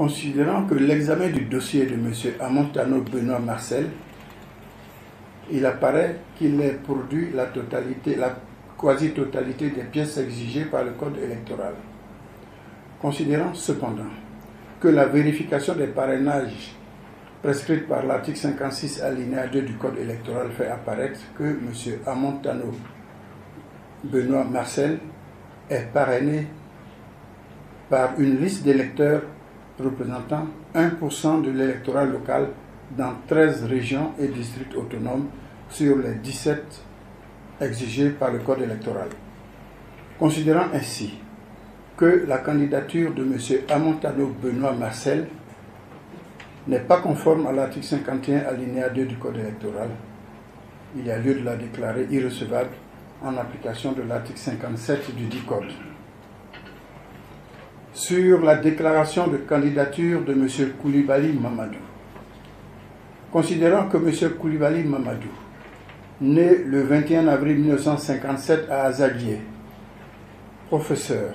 Considérant que l'examen du dossier de M. Amontano Benoît Marcel, il apparaît qu'il ait produit la quasi-totalité des pièces exigées par le Code électoral. Considérant cependant que la vérification des parrainages prescrite par l'article 56 alinéa 2 du Code électoral fait apparaître que M. Amontano Benoît Marcel est parrainé par une liste d'électeurs représentant 1% de l'électorat local dans 13 régions et districts autonomes sur les 17 exigés par le Code électoral. Considérant ainsi que la candidature de M. Amontano Benoît Marcel n'est pas conforme à l'article 51 alinéa 2 du Code électoral, il y a lieu de la déclarer irrecevable en application de l'article 57 du dit Code. Sur la déclaration de candidature de M. Koulibaly Mamadou. Considérant que M. Koulibaly Mamadou, né le 21 avril 1957 à Azadie, professeur,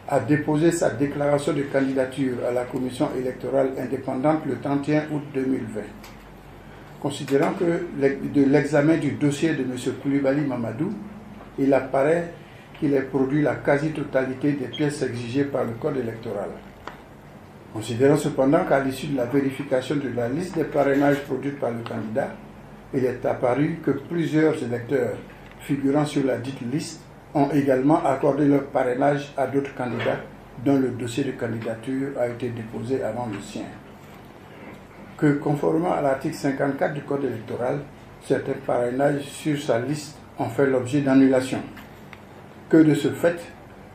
a déposé sa déclaration de candidature à la commission électorale indépendante le 31 août 2020. Considérant que de l'examen du dossier de M. Koulibaly Mamadou, il apparaît qu'il ait produit la quasi-totalité des pièces exigées par le Code électoral. Considérant cependant qu'à l'issue de la vérification de la liste des parrainages produite par le candidat, il est apparu que plusieurs électeurs figurant sur la dite liste ont également accordé leur parrainage à d'autres candidats dont le dossier de candidature a été déposé avant le sien. Que conformément à l'article 54 du Code électoral, certains parrainages sur sa liste ont fait l'objet d'annulation. Que de ce fait,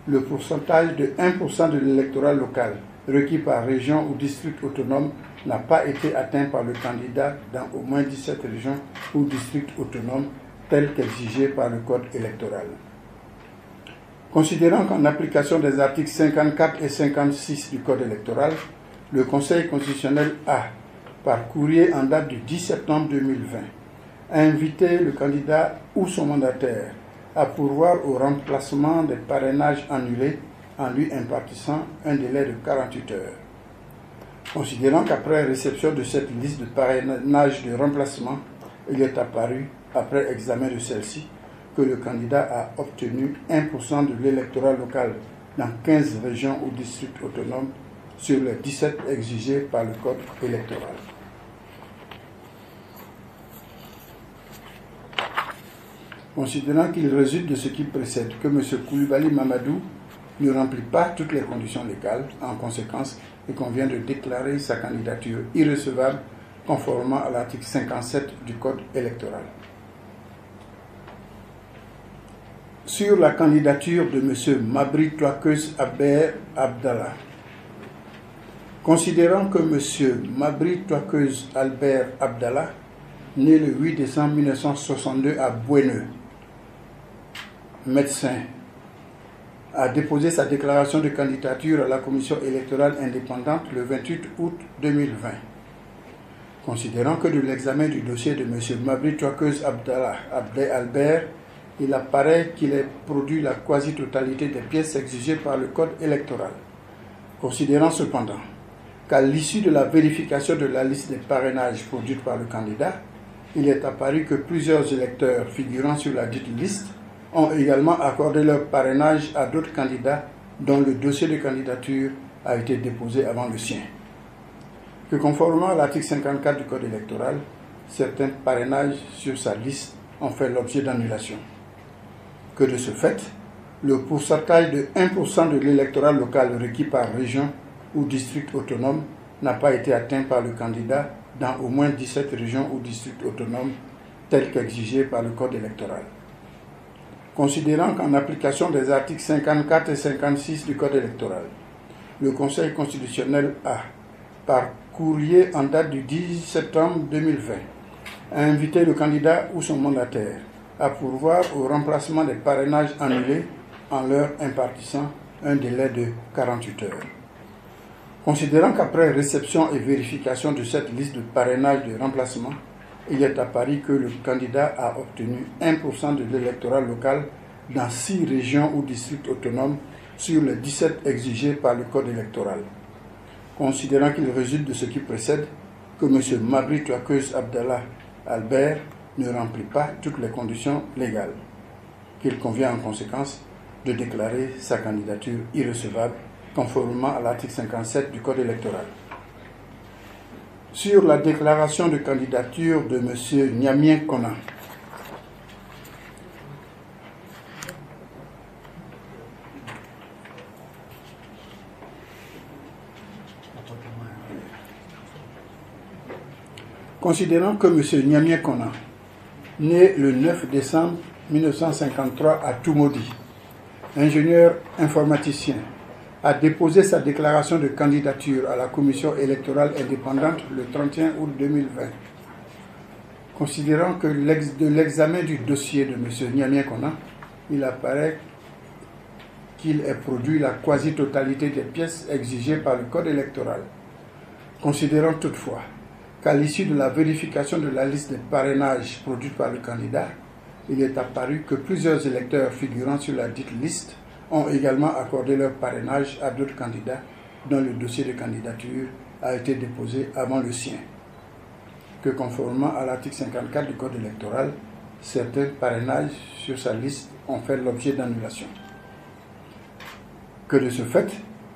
le pourcentage de 1% de l'électorat local requis par région ou district autonome n'a pas été atteint par le candidat dans au moins 17 régions ou districts autonomes tels qu'exigés par le Code électoral. Considérant qu'en application des articles 54 et 56 du Code électoral, le Conseil constitutionnel a, par courrier en date du 10 septembre 2020, invité le candidat ou son mandataire à pourvoir au remplacement des parrainages annulés en lui impartissant un délai de 48 heures. Considérant qu'après réception de cette liste de parrainages de remplacement, il est apparu, après examen de celle-ci, que le candidat a obtenu 1% de l'électorat local dans 15 régions ou districts autonomes sur les 17 exigés par le Code électoral. Considérant qu'il résulte de ce qui précède que M. Koulibaly Mamadou ne remplit pas toutes les conditions légales, en conséquence, il convient de déclarer sa candidature irrecevable conformément à l'article 57 du Code électoral. Sur la candidature de M. Mabri Touakeuz Albert Abdallah. Considérant que M. Mabri Touakeuz Albert Abdallah, né le 8 décembre 1962 à Boueneux, médecin, a déposé sa déclaration de candidature à la commission électorale indépendante le 28 août 2020. Considérant que de l'examen du dossier de M. Mabri Touakeuz Abdallah Albert, il apparaît qu'il ait produit la quasi-totalité des pièces exigées par le Code électoral. Considérant cependant qu'à l'issue de la vérification de la liste des parrainages produite par le candidat, il est apparu que plusieurs électeurs figurant sur la dite liste ont également accordé leur parrainage à d'autres candidats dont le dossier de candidature a été déposé avant le sien. Que conformément à l'article 54 du Code électoral, certains parrainages sur sa liste ont fait l'objet d'annulation. Que de ce fait, le pourcentage de 1% de l'électorat local requis par région ou district autonome n'a pas été atteint par le candidat dans au moins 17 régions ou districts autonomes tels qu'exigés par le Code électoral. Considérant qu'en application des articles 54 et 56 du Code électoral, le Conseil constitutionnel a, par courrier en date du 10 septembre 2020, a invité le candidat ou son mandataire à pourvoir au remplacement des parrainages annulés en leur impartissant un délai de 48 heures. Considérant qu'après réception et vérification de cette liste de parrainages de remplacement, il est apparu que le candidat a obtenu 1% de l'électorat local dans 6 régions ou districts autonomes sur les 17 exigés par le Code électoral. considérant qu'il résulte de ce qui précède que M. Mabri Touakeuz Abdallah Albert ne remplit pas toutes les conditions légales, qu'il convient en conséquence de déclarer sa candidature irrecevable conformément à l'article 57 du Code électoral. Sur la déclaration de candidature de M. Niamien Kona, considérant que M. Niamien Kona, né le 9 décembre 1953 à Toumoudi, ingénieur informaticien, a déposé sa déclaration de candidature à la commission électorale indépendante le 31 août 2020. Considérant que de l'examen du dossier de M. Niamien Kona, il apparaît qu'il ait produit la quasi-totalité des pièces exigées par le Code électoral. Considérant toutefois qu'à l'issue de la vérification de la liste des parrainages produite par le candidat, il est apparu que plusieurs électeurs figurant sur la dite liste ont également accordé leur parrainage à d'autres candidats dont le dossier de candidature a été déposé avant le sien, que conformément à l'article 54 du Code électoral, certains parrainages sur sa liste ont fait l'objet d'annulation. Que de ce fait,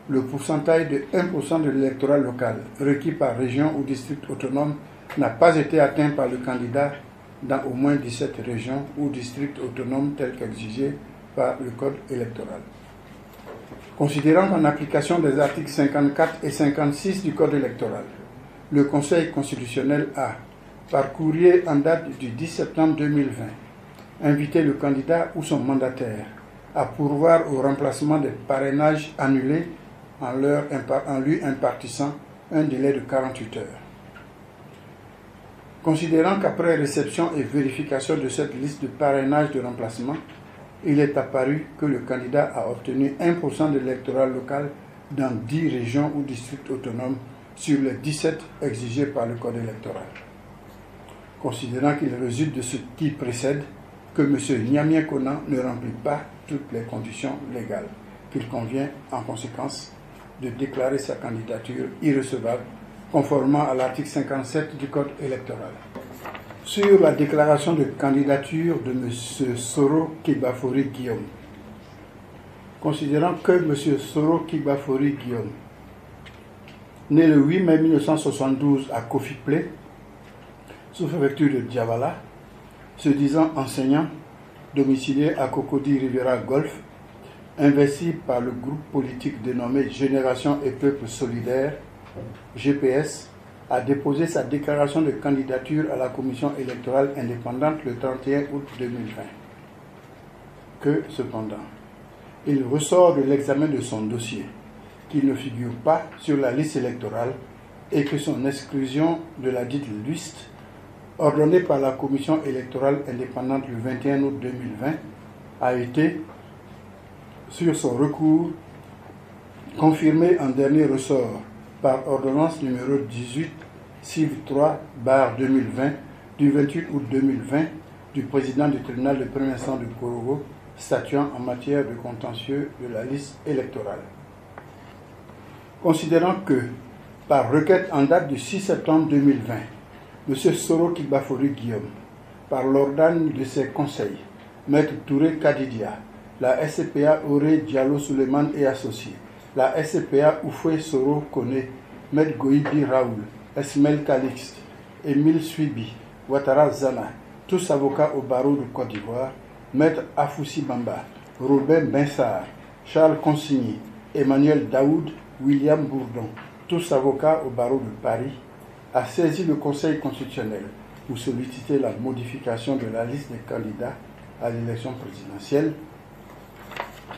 le pourcentage de 1% de l'électorat local requis par région ou district autonome n'a pas été atteint par le candidat dans au moins 17 régions ou districts autonomes tels qu'exigés par le Code électoral. Considérant qu'en application des articles 54 et 56 du Code électoral, le Conseil constitutionnel a, par courrier en date du 10 septembre 2020, invité le candidat ou son mandataire à pourvoir au remplacement des parrainages annulés en lui impartissant un délai de 48 heures. Considérant qu'après réception et vérification de cette liste de parrainage de remplacement, il est apparu que le candidat a obtenu 1% de l'électorat local dans 10 régions ou districts autonomes sur les 17 exigés par le Code électoral. Considérant qu'il résulte de ce qui précède que M. Niamien Kona ne remplit pas toutes les conditions légales, qu'il convient en conséquence de déclarer sa candidature irrecevable conformément à l'article 57 du Code électoral. Sur la déclaration de candidature de M. Soro Kibafori Guillaume. Considérant que M. Soro Kibafori Guillaume, né le 8 mai 1972 à Kofi-Plé, sous-préfecture de Diavala, se disant enseignant, domicilié à Cocody Rivera Golf, investi par le groupe politique dénommé Génération et Peuple Solidaire, GPS, a déposé sa déclaration de candidature à la commission électorale indépendante le 31 août 2020. Que, cependant, il ressort de l'examen de son dossier qu'il ne figure pas sur la liste électorale et que son exclusion de la dite liste, ordonnée par la commission électorale indépendante le 21 août 2020, a été, sur son recours, confirmée en dernier ressort par ordonnance numéro 18-3/2020 du 28 août 2020 du président du tribunal de premier instance de Korogo statuant en matière de contentieux de la liste électorale. Considérant que, par requête en date du 6 septembre 2020, M. Soro Kibafori Guillaume, par l'ordre de ses conseils, Maître Touré Kadidia, la SCPA Auré Diallo Suleiman et associés, la SCPA Oufoué Soro Kone, Maître Goïbi Raoul, Esmel Calixte, Émile Suibi, Ouattara Zana, tous avocats au barreau de Côte d'Ivoire, Maître Afoussi Bamba, Robin Bensard, Charles Consigny, Emmanuel Daoud, William Bourdon, tous avocats au barreau de Paris, a saisi le Conseil constitutionnel pour solliciter la modification de la liste des candidats à l'élection présidentielle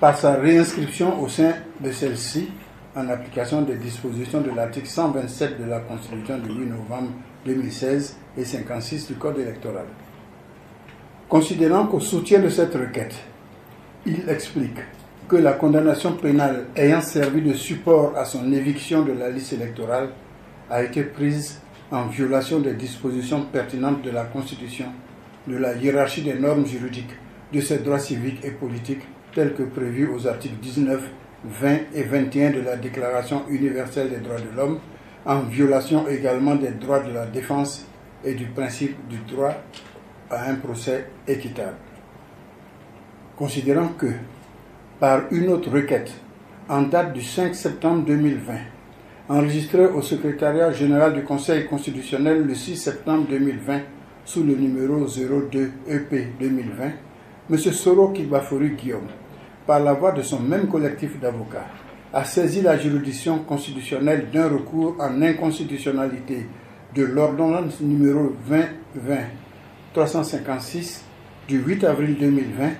par sa réinscription au sein de celle-ci en application des dispositions de l'article 127 de la Constitution du 8 novembre 2016 et 56 du Code électoral. Considérant qu'au soutien de cette requête, il explique que la condamnation pénale ayant servi de support à son éviction de la liste électorale a été prise en violation des dispositions pertinentes de la Constitution, de la hiérarchie des normes juridiques, de ses droits civiques et politiques tels que prévus aux articles 19 20 et 21 de la Déclaration universelle des droits de l'homme, en violation également des droits de la défense et du principe du droit à un procès équitable. Considérant que, par une autre requête, en date du 5 septembre 2020, enregistrée au secrétariat général du Conseil constitutionnel le 6 septembre 2020 sous le numéro 02 EP 2020, M. Soro Kibafori Guillaume, par la voix de son même collectif d'avocats, a saisi la juridiction constitutionnelle d'un recours en inconstitutionnalité de l'ordonnance numéro 2020-356 du 8 avril 2020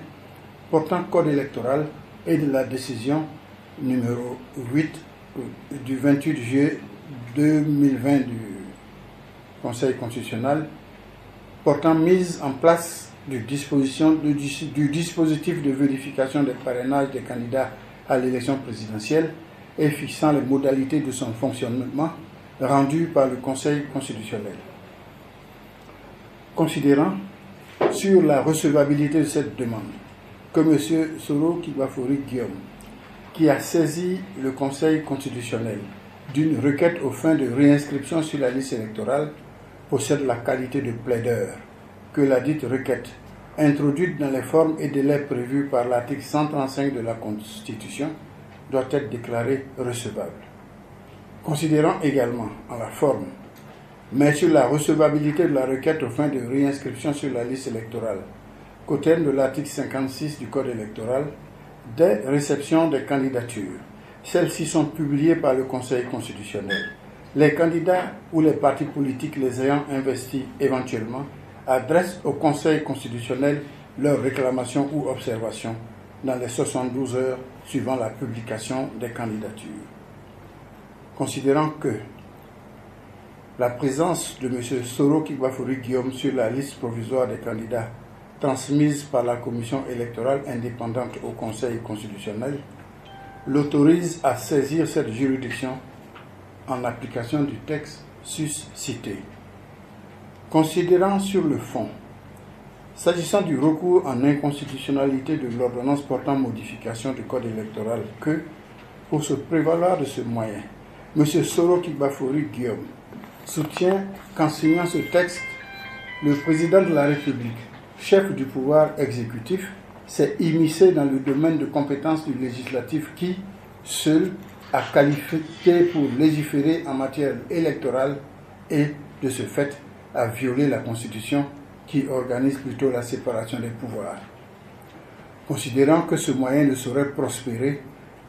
portant code électoral et de la décision numéro 8 du 28 juillet 2020 du Conseil constitutionnel portant mise en place du dispositif de vérification des parrainages des candidats à l'élection présidentielle et fixant les modalités de son fonctionnement rendu par le Conseil constitutionnel. Considérant sur la recevabilité de cette demande que M. Soro Kibafori Guillaume, qui a saisi le Conseil constitutionnel d'une requête aux fins de réinscription sur la liste électorale, possède la qualité de plaideur, que la dite requête, introduite dans les formes et délais prévus par l'article 135 de la Constitution, doit être déclarée recevable. Considérant également en la forme, mais sur la recevabilité de la requête aux fins de réinscription sur la liste électorale, qu'au terme de l'article 56 du Code électoral, dès réception des candidatures, celles-ci sont publiées par le Conseil constitutionnel. Les candidats ou les partis politiques les ayant investis éventuellement adressent au Conseil constitutionnel leurs réclamations ou observations dans les 72 heures suivant la publication des candidatures. Considérant que la présence de M. Soro Kibafori Guillaume sur la liste provisoire des candidats transmise par la Commission électorale indépendante au Conseil constitutionnel l'autorise à saisir cette juridiction en application du texte suscité. Considérant sur le fond, s'agissant du recours en inconstitutionnalité de l'ordonnance portant modification du Code électoral que, pour se prévaloir de ce moyen, M. Soro Kibafori Guillaume soutient qu'en signant ce texte, le président de la République, chef du pouvoir exécutif, s'est immiscé dans le domaine de compétence du législatif qui, seul, a qualifié pour légiférer en matière électorale et, de ce fait, a violé la Constitution qui organise plutôt la séparation des pouvoirs. Considérant que ce moyen ne saurait prospérer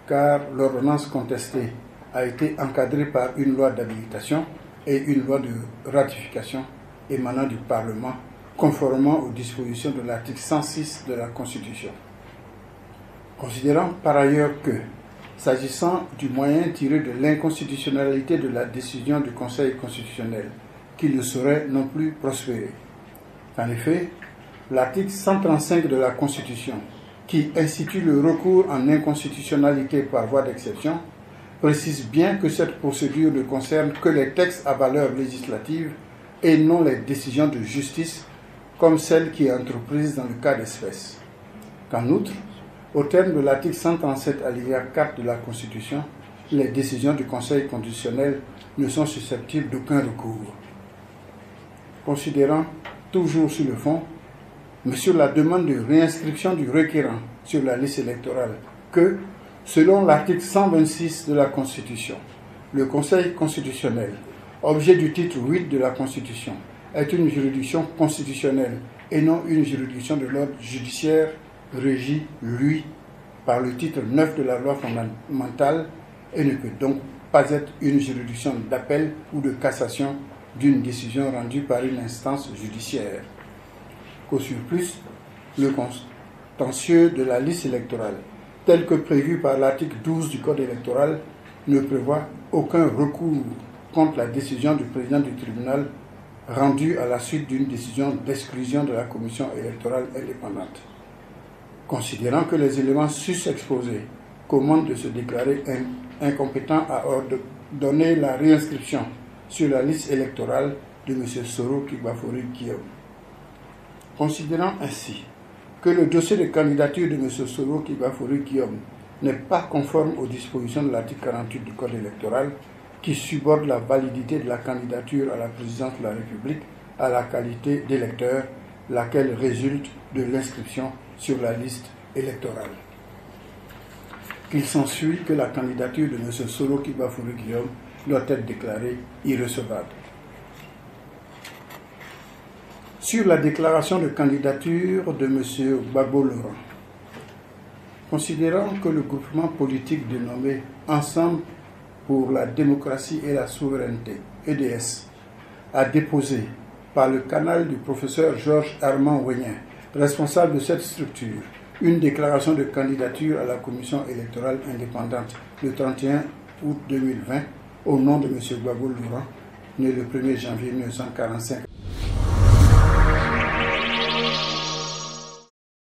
car l'ordonnance contestée a été encadrée par une loi d'habilitation et une loi de ratification émanant du Parlement, conformément aux dispositions de l'article 106 de la Constitution. Considérant par ailleurs que, s'agissant du moyen tiré de l'inconstitutionnalité de la décision du Conseil constitutionnel, qu'il ne saurait non plus prospérer. En effet, l'article 135 de la Constitution, qui institue le recours en inconstitutionnalité par voie d'exception, précise bien que cette procédure ne concerne que les textes à valeur législative et non les décisions de justice comme celle qui est entreprise dans le cas d'espèce. Qu'en outre, au terme de l'article 137 alinéa 4 de la Constitution, les décisions du Conseil constitutionnel ne sont susceptibles d'aucun recours. Considérant toujours sur le fond, mais sur la demande de réinscription du requérant sur la liste électorale, que, selon l'article 126 de la Constitution, le Conseil constitutionnel, objet du titre 8 de la Constitution, est une juridiction constitutionnelle et non une juridiction de l'ordre judiciaire régie, lui, par le titre 9 de la loi fondamentale et ne peut donc pas être une juridiction d'appel ou de cassation d'une décision rendue par une instance judiciaire. Qu'au surplus, le contentieux de la liste électorale, tel que prévu par l'article 12 du Code électoral, ne prévoit aucun recours contre la décision du président du tribunal rendue à la suite d'une décision d'exclusion de la commission électorale indépendante. Considérant que les éléments sus-exposés commandent de se déclarer incompétent à ordonner la réinscription sur la liste électorale de M. Soro Kibafori Guillaume. Considérant ainsi que le dossier de candidature de M. Soro Kibafori Guillaume n'est pas conforme aux dispositions de l'article 48 du Code électoral qui subordent la validité de la candidature à la présidence de la République à la qualité d'électeur, laquelle résulte de l'inscription sur la liste électorale. Il s'ensuit que la candidature de M. Solo Kibafourou Guillaume doit être déclarée irrecevable. Sur la déclaration de candidature de M. Gbagbo Laurent, considérant que le groupement politique dénommé Ensemble pour la démocratie et la souveraineté, EDS, a déposé par le canal du professeur Georges Armand Ouénien, responsable de cette structure, une déclaration de candidature à la commission électorale indépendante le 31 août 2020 au nom de M. Gbagbo Laurent, né le 1er janvier 1945